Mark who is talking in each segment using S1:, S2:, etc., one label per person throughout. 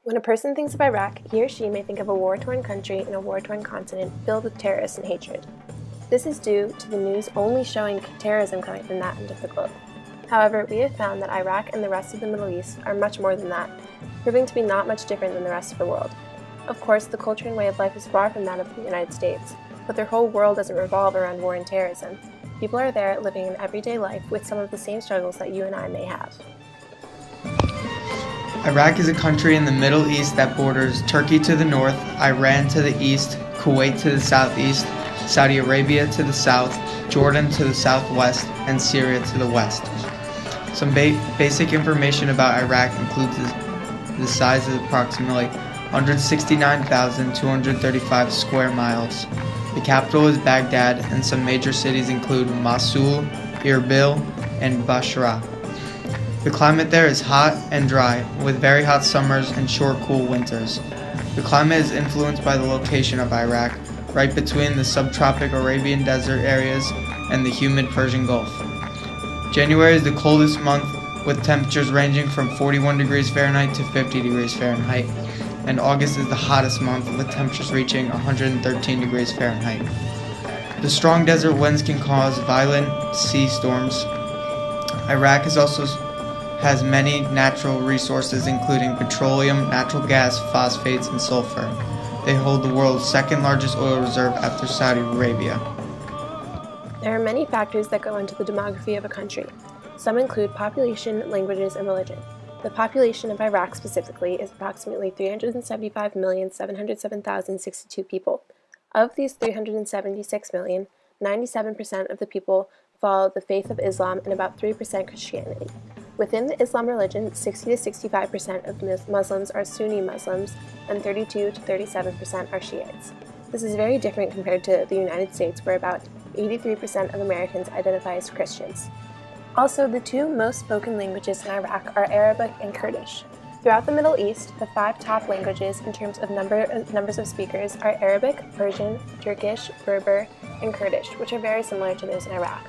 S1: When a person thinks of Iraq, he or she may think of a war-torn country in a war-torn continent filled with terrorists and hatred. This is due to the news only showing terrorism coming from that end of the globe. However, we have found that Iraq and the rest of the Middle East are much more than that, proving to be not much different than the rest of the world. Of course, the culture and way of life is far from that of the United States, but their whole world doesn't revolve around war and terrorism. People are there living an everyday life with some of the same struggles that you and I may have.
S2: Iraq is a country in the Middle East that borders Turkey to the north, Iran to the east, Kuwait to the southeast, Saudi Arabia to the south, Jordan to the southwest, and Syria to the west. Some basic information about Iraq includes the size of approximately 169,235 square miles. The capital is Baghdad, and some major cities include Mosul, Erbil, and Basra. The climate there is hot and dry, with very hot summers and short, cool winters. The climate is influenced by the location of Iraq, right between the subtropic Arabian desert areas and the humid Persian Gulf. January is the coldest month, with temperatures ranging from 41 degrees Fahrenheit to 50 degrees Fahrenheit, and August is the hottest month, with temperatures reaching 113 degrees Fahrenheit. The strong desert winds can cause violent sea storms. Iraq has many natural resources, including petroleum, natural gas, phosphates, and sulfur. They hold the world's second largest oil reserve after Saudi Arabia.
S1: There are many factors that go into the demography of a country. Some include population, languages, and religion. The population of Iraq specifically is approximately 375,707,062 people. Of these 376 million, 97% of the people follow the faith of Islam and about 3% Christianity. Within the Islam religion, 60 to 65% of Muslims are Sunni Muslims and 32 to 37% are Shiites. This is very different compared to the United States, where about 83% of Americans identify as Christians. Also, the two most spoken languages in Iraq are Arabic and Kurdish. Throughout the Middle East, the five top languages in terms of numbers of speakers are Arabic, Persian, Turkish, Berber, and Kurdish, which are very similar to those in Iraq.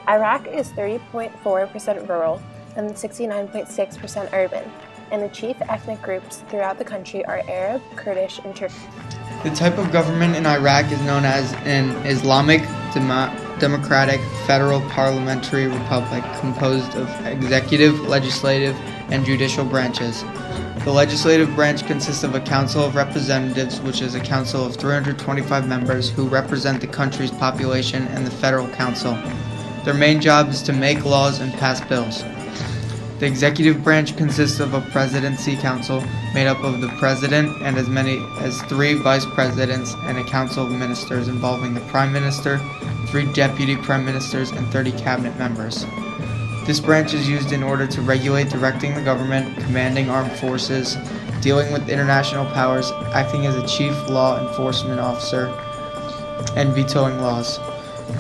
S1: Iraq is 30.4% rural and 69.6% urban, and the chief ethnic groups throughout the country are Arab, Kurdish, and Turkish.
S2: The type of government in Iraq is known as an Islamic Democratic Federal Parliamentary Republic composed of executive, legislative, and judicial branches. The legislative branch consists of a Council of Representatives, which is a council of 325 members who represent the country's population, and the Federal Council. Their main job is to make laws and pass bills. The executive branch consists of a presidency council made up of the president and as many as 3 vice presidents and a council of ministers involving the prime minister, 3 deputy prime ministers, and 30 cabinet members. This branch is used in order to regulate directing the government, commanding armed forces, dealing with international powers, acting as a chief law enforcement officer, and vetoing laws.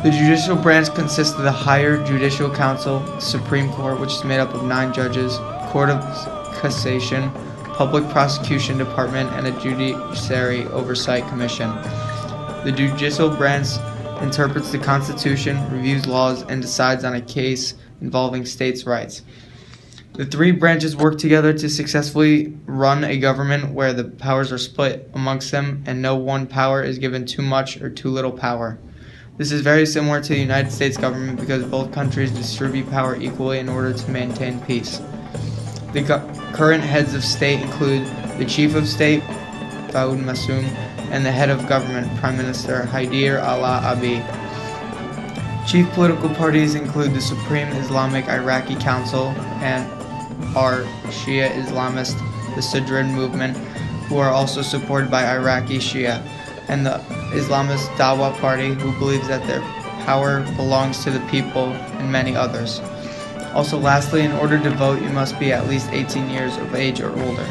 S2: The judicial branch consists of the higher judicial council, Supreme Court, which is made up of 9 judges, Court of Cassation, Public Prosecution Department, and a Judiciary Oversight Commission. The judicial branch interprets the Constitution, reviews laws, and decides on a case involving states' rights. The 3 branches work together to successfully run a government where the powers are split amongst them and no one power is given too much or too little power. This is very similar to the United States government because both countries distribute power equally in order to maintain peace. The current heads of state include the Chief of State, Faoud Massoum, and the head of government, Prime Minister Haider al-Abadi. Chief political parties include the Supreme Islamic Iraqi Council and are Shia Islamist, the Sadrid movement, who are also supported by Iraqi Shia, and the Islamist Dawa Party, who believes that their power belongs to the people, and many others. Also, lastly, in order to vote, you must be at least 18 years of age or older.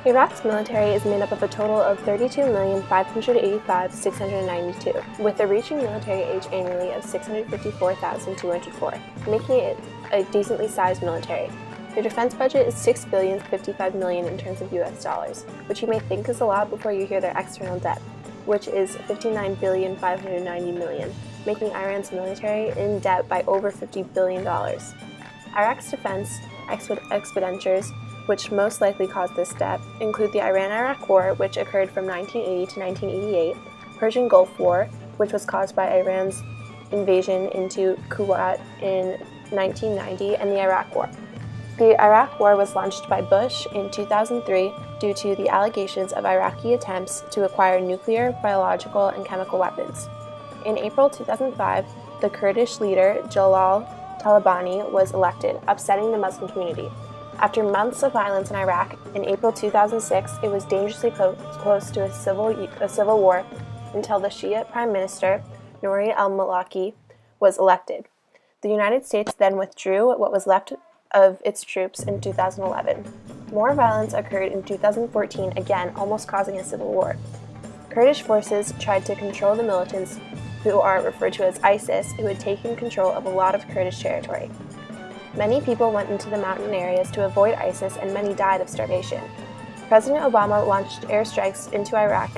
S1: Iraq's military is made up of a total of 32,585,692, with a reaching military age annually of 654,204, making it a decently sized military. Their defense budget is $6.055 billion in terms of US dollars, which you may think is a lot before you hear their external debt, which is $59.590 billion, making Iran's military in debt by over $50 billion. Iraq's defense expenditures which most likely caused this debt, include the Iran-Iraq War, which occurred from 1980 to 1988, Persian Gulf War, which was caused by Iran's invasion into Kuwait in 1990, and the Iraq War. The Iraq War was launched by Bush in 2003 due to the allegations of Iraqi attempts to acquire nuclear, biological, and chemical weapons. In April 2005, the Kurdish leader Jalal Talabani was elected, upsetting the Muslim community. After months of violence in Iraq, in April 2006, it was dangerously close to a civil war until the Shia Prime Minister, Nouri al-Maliki, was elected. The United States then withdrew what was left of its troops in 2011. More violence occurred in 2014, again almost causing a civil war. Kurdish forces tried to control the militants, who are referred to as ISIS, who had taken control of a lot of Kurdish territory. Many people went into the mountain areas to avoid ISIS, and many died of starvation. President Obama launched airstrikes into Iraq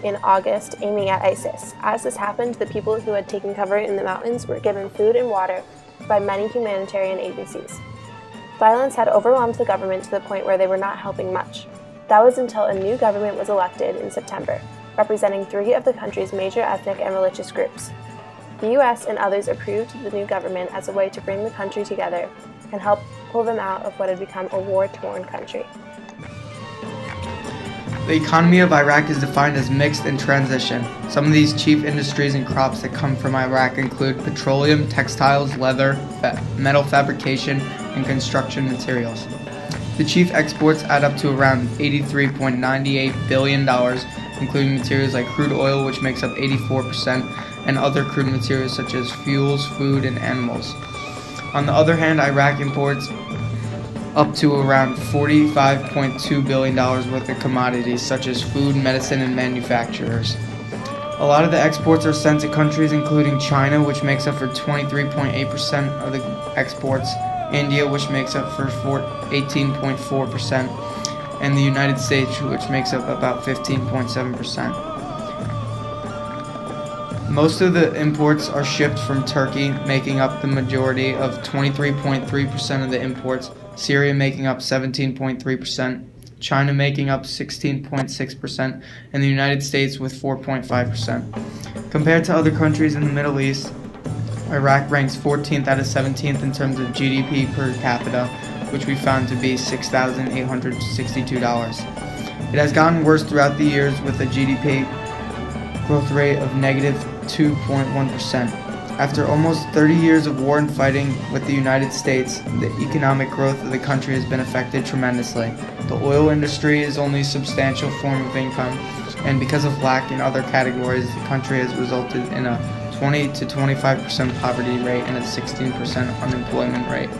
S1: in August, aiming at ISIS. As this happened, the people who had taken cover in the mountains were given food and water by many humanitarian agencies. Violence had overwhelmed the government to the point where they were not helping much. That was until a new government was elected in September, representing 3 of the country's major ethnic and religious groups. The U.S. and others approved the new government as a way to bring the country together and help pull them out of what had become a war-torn country.
S2: The economy of Iraq is defined as mixed and transition. Some of these chief industries and crops that come from Iraq include petroleum, textiles, leather, metal fabrication, and construction materials. The chief exports add up to around $83.98 billion, including materials like crude oil, which makes up 84%, and other crude materials such as fuels, food, and animals. On the other hand, Iraq imports up to around $45.2 billion worth of commodities such as food, medicine, and manufacturers. A lot of the exports are sent to countries including China, which makes up for 23.8% of the exports, India, which makes up for 18.4%, and the United States, which makes up about 15.7%. Most of the imports are shipped from Turkey, making up the majority of 23.3% of the imports, Syria making up 17.3%, China making up 16.6%, and the United States with 4.5%. Compared to other countries in the Middle East, Iraq ranks 14th out of 17th in terms of GDP per capita, which we found to be $6,862. It has gotten worse throughout the years with a GDP growth rate of negative 2.1%. After almost 30 years of war and fighting with the United States, the economic growth of the country has been affected tremendously. The oil industry is only a substantial form of income, and because of lack in other categories, the country has resulted in a 20 to 25% poverty rate and a 16% unemployment rate.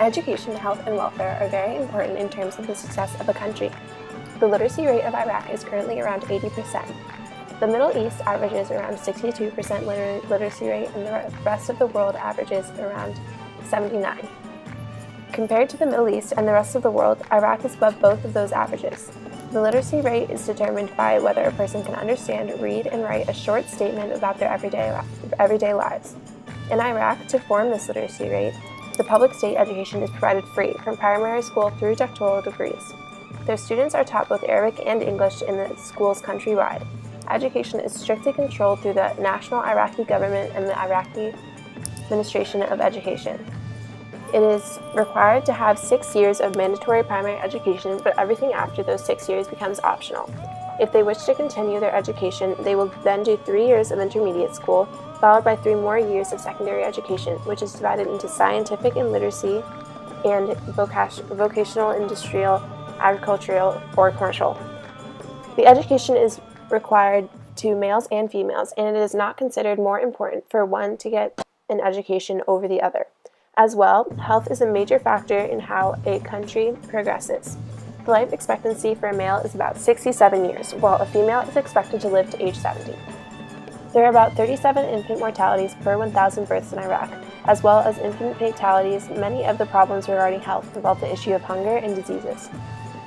S1: Education, health, and welfare are very important in terms of the success of a country. The literacy rate of Iraq is currently around 80%. The Middle East averages around 62% literacy rate, and the rest of the world averages around 79%. Compared to the Middle East and the rest of the world, Iraq is above both of those averages. The literacy rate is determined by whether a person can understand, read, and write a short statement about their everyday lives. In Iraq, to form this literacy rate, the public state education is provided free, from primary school through doctoral degrees. Their students are taught both Arabic and English in the schools countrywide. Education is strictly controlled through the National Iraqi Government and the Iraqi Administration of Education. It is required to have 6 years of mandatory primary education, but everything after those 6 years becomes optional. If they wish to continue their education, they will then do 3 years of intermediate school, followed by 3 more years of secondary education, which is divided into scientific and literacy and vocational, industrial, agricultural, or commercial. The education is required to males and females, and it is not considered more important for one to get an education over the other. As well, health is a major factor in how a country progresses. The life expectancy for a male is about 67 years, while a female is expected to live to age 70. There are about 37 infant mortalities per 1,000 births in Iraq, as well as infant fatalities. Many of the problems regarding health involve the issue of hunger and diseases.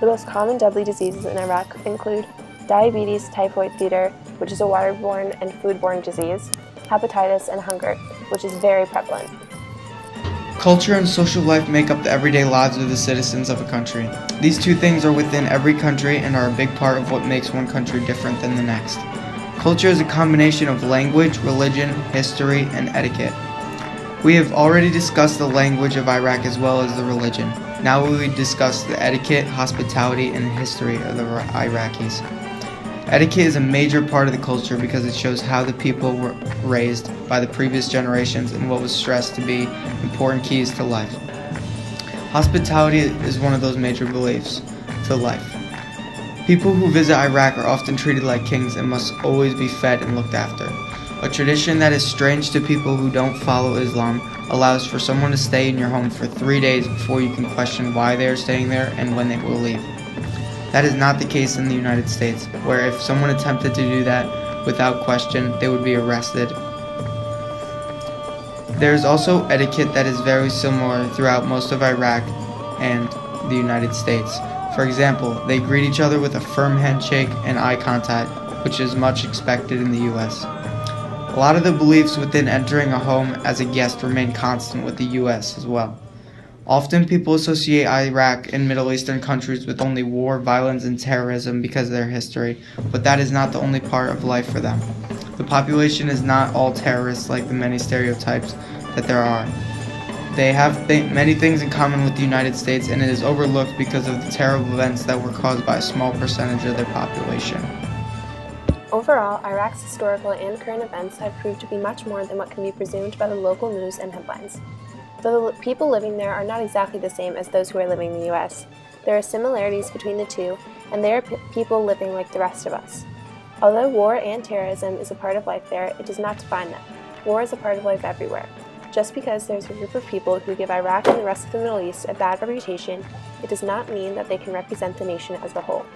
S1: The most common deadly diseases in Iraq include diabetes, typhoid fever, which is a waterborne and foodborne disease, hepatitis, and hunger, which is very prevalent.
S2: Culture and social life make up the everyday lives of the citizens of a country. These two things are within every country and are a big part of what makes one country different than the next. Culture is a combination of language, religion, history, and etiquette. We have already discussed the language of Iraq as well as the religion. Now we will discuss the etiquette, hospitality, and history of the Iraqis. Etiquette is a major part of the culture because it shows how the people were raised by the previous generations and what was stressed to be important keys to life. Hospitality is one of those major beliefs to life. People who visit Iraq are often treated like kings and must always be fed and looked after. A tradition that is strange to people who don't follow Islam allows for someone to stay in your home for 3 days before you can question why they are staying there and when they will leave. That is not the case in the United States, where if someone attempted to do that without question, they would be arrested. There is also etiquette that is very similar throughout most of Iraq and the United States. For example, they greet each other with a firm handshake and eye contact, which is much expected in the US. A lot of the beliefs within entering a home as a guest remain constant with the US as well. Often people associate Iraq and Middle Eastern countries with only war, violence, and terrorism because of their history, but that is not the only part of life for them. The population is not all terrorists like the many stereotypes that there are. They have many things in common with the United States, and it is overlooked because of the terrible events that were caused by a small percentage of their population.
S1: Overall, Iraq's historical and current events have proved to be much more than what can be presumed by the local news and headlines. Though the people living there are not exactly the same as those who are living in the US, there are similarities between the two, and they are people living like the rest of us. Although war and terrorism is a part of life there, it does not define them. War is a part of life everywhere. Just because there's a group of people who give Iraq and the rest of the Middle East a bad reputation, it does not mean that they can represent the nation as a whole.